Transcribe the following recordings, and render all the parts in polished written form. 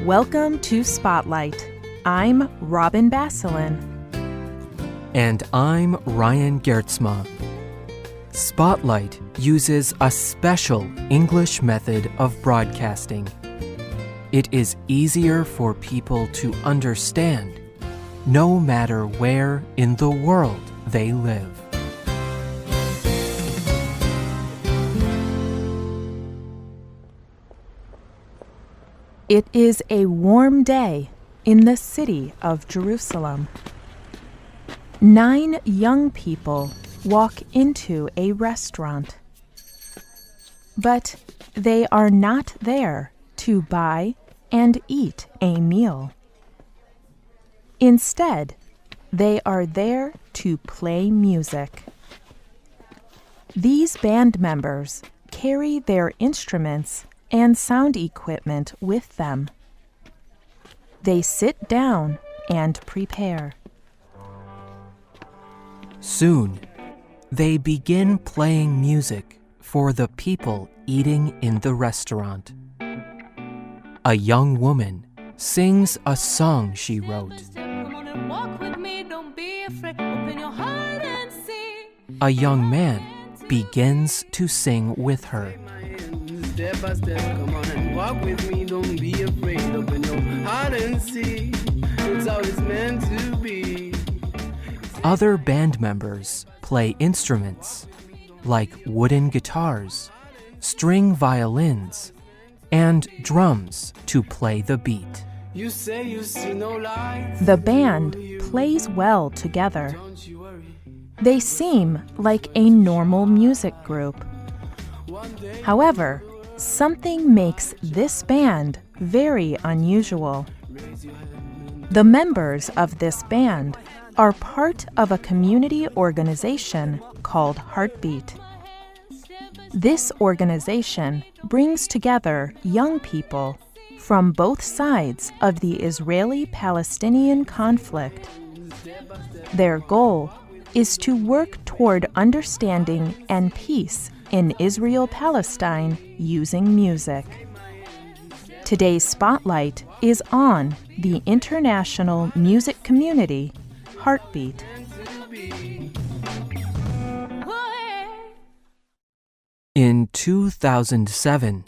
Welcome to Spotlight. I'm Robin Basselin. And I'm Ryan Geertsma. Spotlight uses a special English method of broadcasting. It is easier for people to understand, no matter where in the world they live. It is a warm day in the city of Jerusalem. 9 young people walk into a restaurant. But they are not there to buy and eat a meal. Instead, they are there to play music. These band members carry their instruments and sound equipment with them. They sit down and prepare. Soon, they begin playing music for the people eating in the restaurant. A young woman sings a song she wrote. A young man begins to sing with her. Step by step, come on and walk with me. Don't be afraid, open your heart and see. It's how it's meant to be. Other band members play instruments like wooden guitars, string violins, and drums to play the beat. You say you see no light. The band plays well together. They seem like a normal music group. However, something makes this band very unusual. The members of this band are part of a community organization called Heartbeat. This organization brings together young people from both sides of the Israeli-Palestinian conflict. Their goal is to work toward understanding and peace in Israel-Palestine using music. Today's spotlight is on the international music community, Heartbeat. In 2007,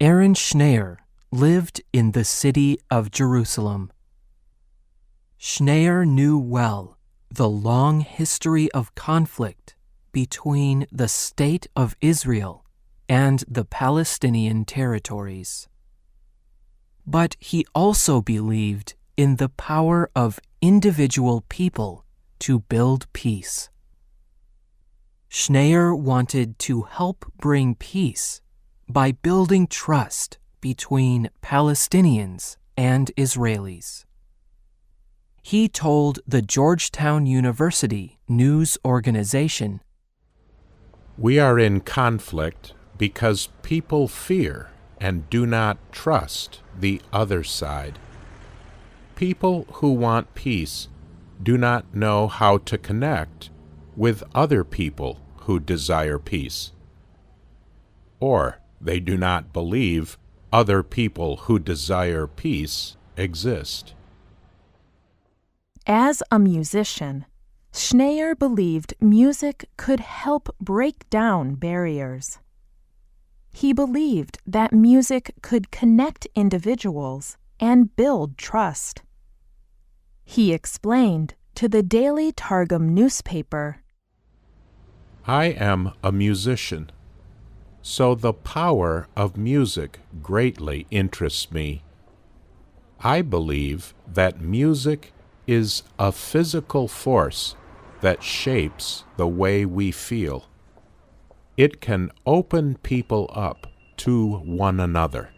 Aaron Schneier lived in the city of Jerusalem. Schneier knew well the long history of conflict between the State of Israel and the Palestinian territories. But he also believed in the power of individual people to build peace. Schneier wanted to help bring peace by building trust between Palestinians and Israelis. He told the Georgetown University news organization, "We are in conflict because people fear and do not trust the other side. People who want peace do not know how to connect with other people who desire peace. Or they do not believe other people who desire peace exist." As a musician, Schneier believed music could help break down barriers. He believed that music could connect individuals and build trust. He explained to the Daily Targum newspaper, "I am a musician, so the power of music greatly interests me. I believe that music is a physical force that shapes the way we feel. It can open people up to one another."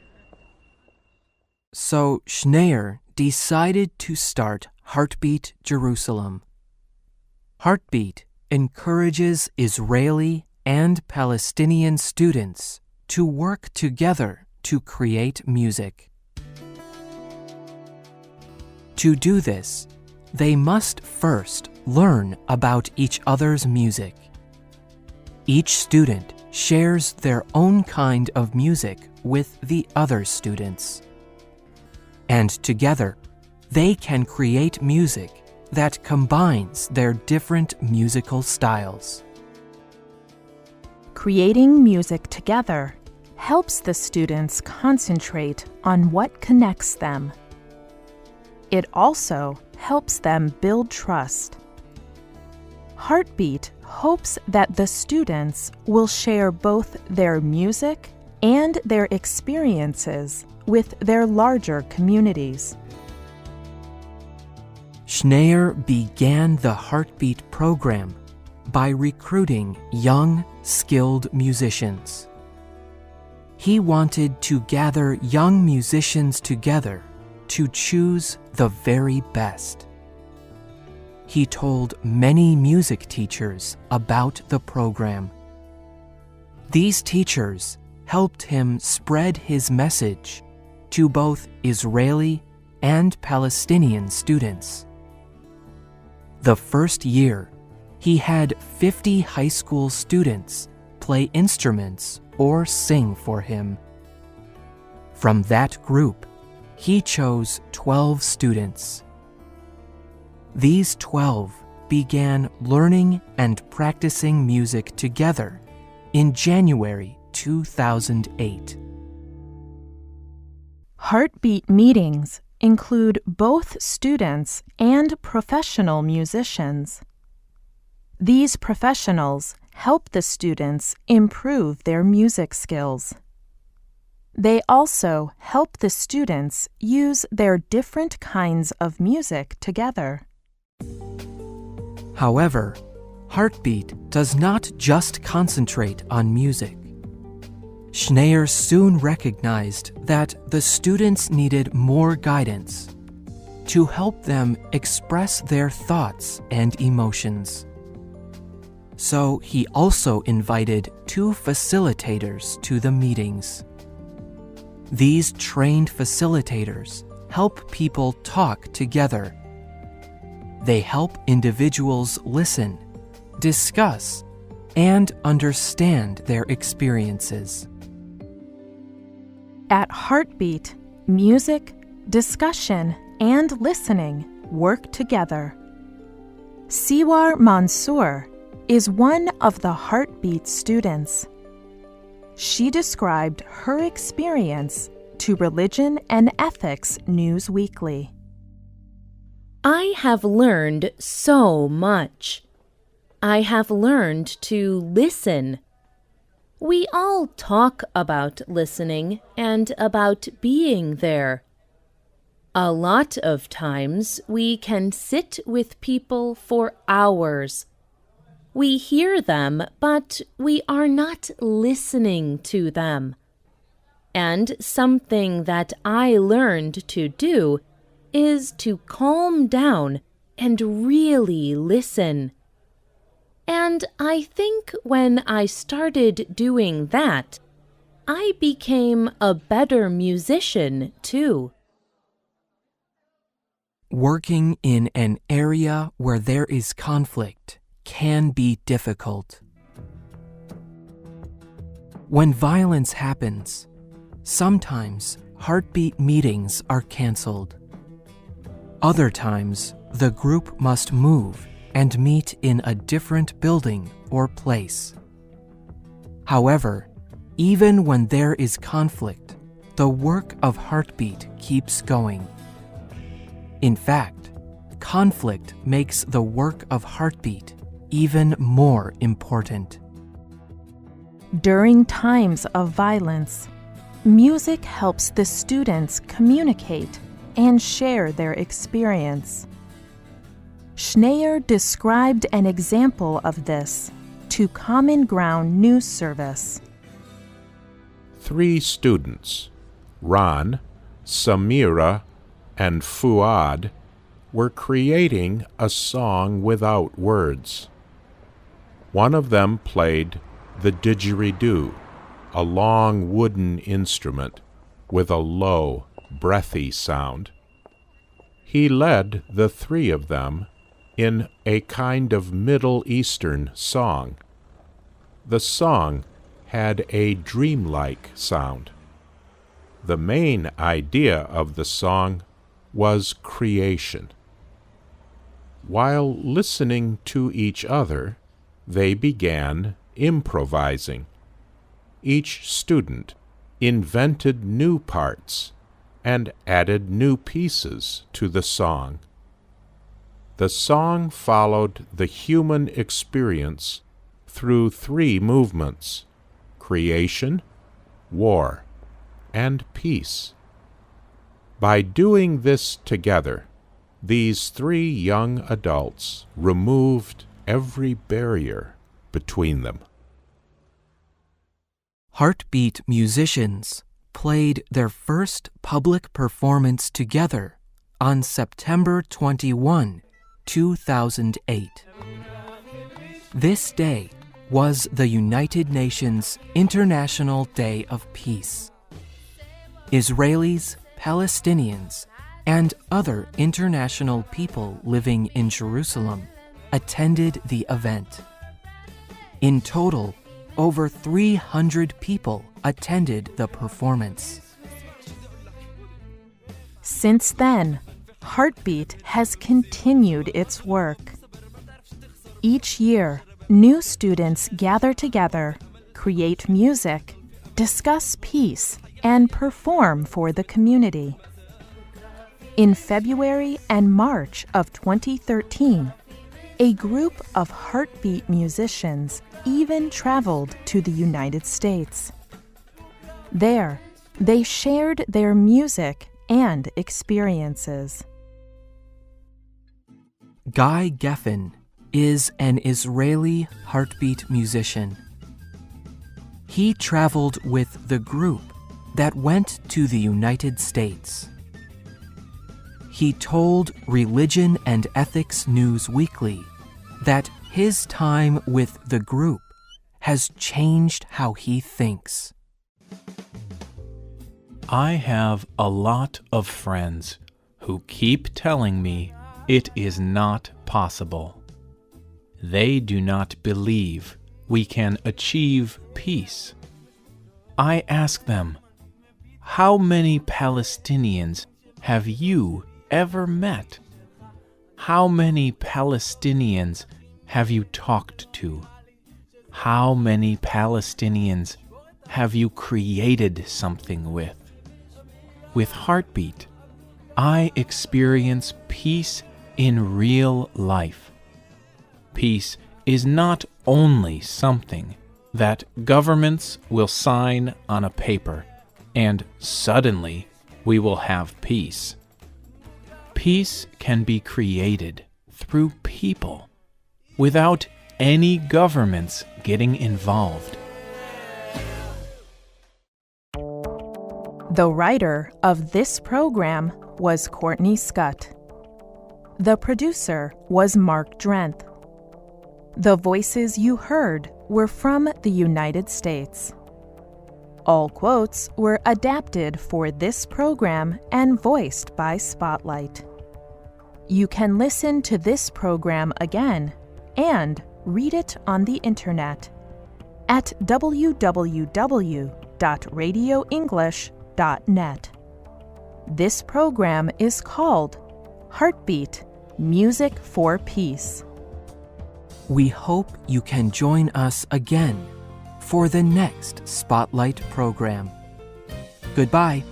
So Schneier decided to start Heartbeat Jerusalem. Heartbeat encourages Israeli and Palestinian students to work together to create music. To do this, they must first learn about each other's music. Each student shares their own kind of music with the other students. and together they can create music that combines their different musical styles. Creating music together helps the students concentrate on what connects them. It also helps them build trust. Heartbeat hopes that the students will share both their music and their experiences with their larger communities. Schneier began the Heartbeat program by recruiting young, skilled musicians. He wanted to gather young musicians together to choose the very best. He told many music teachers about the program. These teachers helped him spread his message to both Israeli and Palestinian students. The first year, he had 50 high school students play instruments or sing for him. From that group, he chose 12 students. These 12 began learning and practicing music together in January 2008. Heartbeat meetings include both students and professional musicians. These professionals help the students improve their music skills. They also help the students use their different kinds of music together. However, Heartbeat does not just concentrate on music. Schneier soon recognized that the students needed more guidance to help them express their thoughts and emotions. So he also invited 2 facilitators to the meetings. These trained facilitators help people talk together. They help individuals listen, discuss, and understand their experiences. At Heartbeat, music, discussion, and listening work together. Siwar Mansour is one of the Heartbeat students. She described her experience to Religion and Ethics News Weekly. I have learned so much. I have learned to listen. We all talk about listening and about being there. A lot of times we can sit with people for hours. We hear them, but we are not listening to them. And something that I learned to do is to calm down and really listen. And I think when I started doing that, I became a better musician too. Working in an area where there is conflict can be difficult. When violence happens, sometimes Heartbeat meetings are canceled. Other times, the group must move and meet in a different building or place. However, even when there is conflict, the work of Heartbeat keeps going. In fact, conflict makes the work of Heartbeat even more important. During times of violence, music helps the students communicate and share their experience. Schneier described an example of this to Common Ground News Service. 3 students, Ron, Samira, and Fuad, were creating a song without words. One of them played the didgeridoo, a long wooden instrument with a low, breathy sound. He led the 3 of them in a kind of Middle Eastern song. The song had a dreamlike sound. The main idea of the song was creation. While listening to each other, they began improvising. Each student invented new parts and added new pieces to the song. The song followed the human experience through three movements: creation, war, and peace. By doing this together, these three young adults removed every barrier between them. Heartbeat musicians played their first public performance together on September 21, 2008. This day was the United Nations International Day of Peace. Israelis, Palestinians, and other international people living in Jerusalem attended the event. In total, over 300 people attended the performance. Since then, Heartbeat has continued its work. Each year, new students gather together, create music, discuss peace, and perform for the community. In February and March of 2013, a group of Heartbeat musicians even traveled to the United States. There, they shared their music and experiences. Guy Geffen is an Israeli Heartbeat musician. He traveled with the group that went to the United States. He told Religion and Ethics News Weekly that his time with the group has changed how he thinks. I have a lot of friends who keep telling me it is not possible. They do not believe we can achieve peace. I ask them, how many Palestinians have you ever met? How many Palestinians have you talked to? How many Palestinians have you created something with? With Heartbeat, I experience peace in real life. Peace is not only something that governments will sign on a paper and suddenly we will have peace. Peace can be created through people without any governments getting involved. The writer of this program was Courtney Scott. The producer was Mark Drenth. The voices you heard were from the United States. All quotes were adapted for this program and voiced by Spotlight. You can listen to this program again and read it on the internet at www.radioenglish.net. This program is called Heartbeat: Music for Peace. We hope you can join us again for the next Spotlight program. Goodbye.